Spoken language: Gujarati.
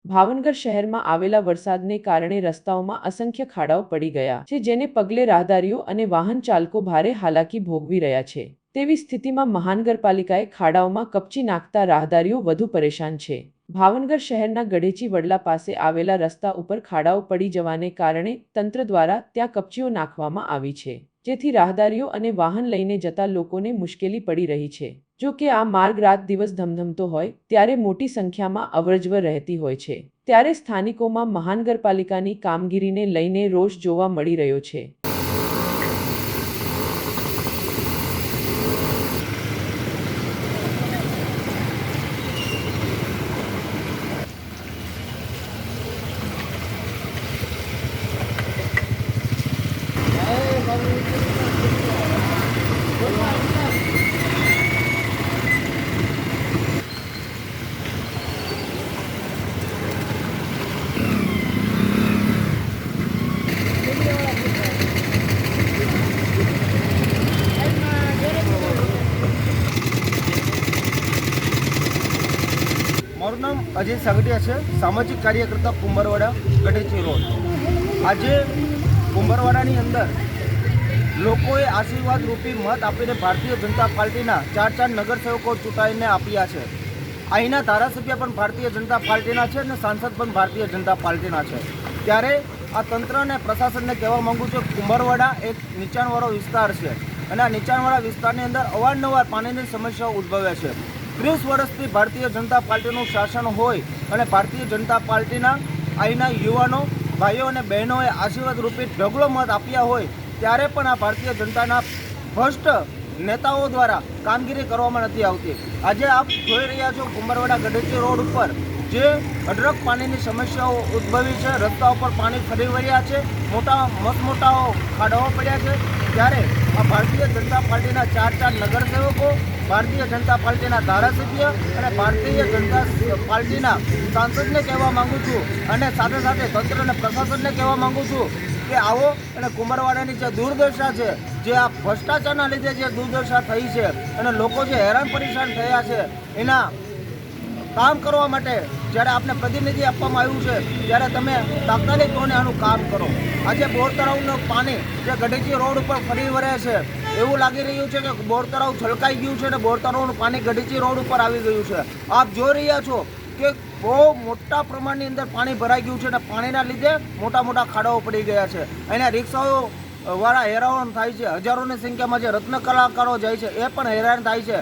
ભાવનગર શહેરમાં આવેલા વરસાદને કારણે રસ્તાઓમાં અસંખ્ય ખાડાઓ પડી ગયા છે, જેને પગલે રાહદારીઓ અને વાહન ચાલકો ભારે હાલાકી ભોગવી રહ્યા છે। તેવી સ્થિતિમાં મહાનગરપાલિકાએ ખાડાઓમાં કપચી નાખતા રાહદારીઓ વધુ પરેશાન છે। ભાવનગર શહેરના ગઢેચી વડલા પાસે આવેલા રસ્તા ઉપર ખાડાઓ પડી જવાને કારણે તંત્ર દ્વારા ત્યાં કપચીઓ નાખવામાં આવી છે, જેથી રાહદારીઓ અને વાહન લઈને જતા લોકોને મુશ્કેલી પડી રહી છે। જો કે આ માર્ગ રાત દિવસ ધમધમતો હોય ત્યારે મોટી સંખ્યામાં અવરજવર રહેતી હોય છે, ત્યારે સ્થાનિકોમાં મહાનગરપાલિકાની કામગીરીને લઈને રોષ જોવા મળી રહ્યો છે। મારું નામ અજય સાગઠિયા છે, સામાજિક કાર્યકર્તા કુંભરવાડા ગઢેચી રોડ। આજે કુંભરવાડાની અંદર લોકોએ આશીર્વાદ રૂપી મત આપીને ભારતીય જનતા પાર્ટીના 4 નગરસેવકો ચૂંટાઈને આપ્યા છે। અહીંના ધારાસભ્ય પણ ભારતીય જનતા પાર્ટીના છે અને સાંસદ પણ ભારતીય જનતા પાર્ટીના છે। ત્યારે આ તંત્ર અને પ્રશાસનને કહેવા માગું છું, કુંભરવાડા એક નીચાણવાળો વિસ્તાર છે અને આ નીચાણવાળા વિસ્તારની અંદર અવારનવાર પાણીની સમસ્યાઓ ઉદ્ભવે છે। 30 વર્ષથી ભારતીય જનતા પાર્ટીનું શાસન હોય અને ભારતીય જનતા પાર્ટીના અહીંના યુવાનો ભાઈઓ અને બહેનોએ આશીર્વાદ રૂપી ઢગલો મત આપ્યા હોય ત્યારે પણ આ ભારતીય જનતાના ભ્રષ્ટ નેતાઓ દ્વારા કામગીરી કરવામાં નથી આવતી। આજે આપ જોઈ રહ્યા છો કુંભરવાડા ગઢેચી રોડ ઉપર જે અઢળક પાણીની સમસ્યાઓ ઉદ્ભવી છે, રસ્તા ઉપર પાણી ફરી વળ્યા છે, મોટા ખાડાઓ પડ્યા છે। ત્યારે આ ભારતીય જનતા પાર્ટીના 4 નગરસેવકો, ભારતીય જનતા પાર્ટીના ધારાસભ્ય અને ભારતીય જનતા પાર્ટીના સાંસદને કહેવા માગું છું અને સાથે સાથે તંત્ર અને પ્રશાસનને કહેવા માગું છું કે આવો અને કુંભરવાડાની જે દુર્દશા છે, જે આ ભ્રષ્ટાચારના લીધે જે દુર્દશા થઈ છે અને લોકો જે હેરાન પરેશાન થયા છે, એના કામ કરવા માટે જ્યારે આપને પ્રતિનિધિ આપવામાં આવ્યું છે ત્યારે તમે તાત્કાલિક ધોરણે આનું કામ કરો। આજે બોર તળાવનું પાણી જે ગઢેચી રોડ ઉપર ફરી વળે છે, એવું લાગી રહ્યું છે કે બોર તળાવ છલકાઈ ગયું છે અને બોર તળાવનું પાણી ગઢેચી રોડ ઉપર આવી ગયું છે। આપ જોઈ રહ્યા છો કે બહુ મોટા પ્રમાણની અંદર પાણી ભરાઈ ગયું છે અને પાણીના લીધે મોટા ખાડાઓ પડી ગયા છે। અહીંના રિક્ષાઓ વાળા હેરાન થાય છે, હજારોની સંખ્યામાં જે રત્ન કલાકારો જાય છે એ પણ હેરાન થાય છે।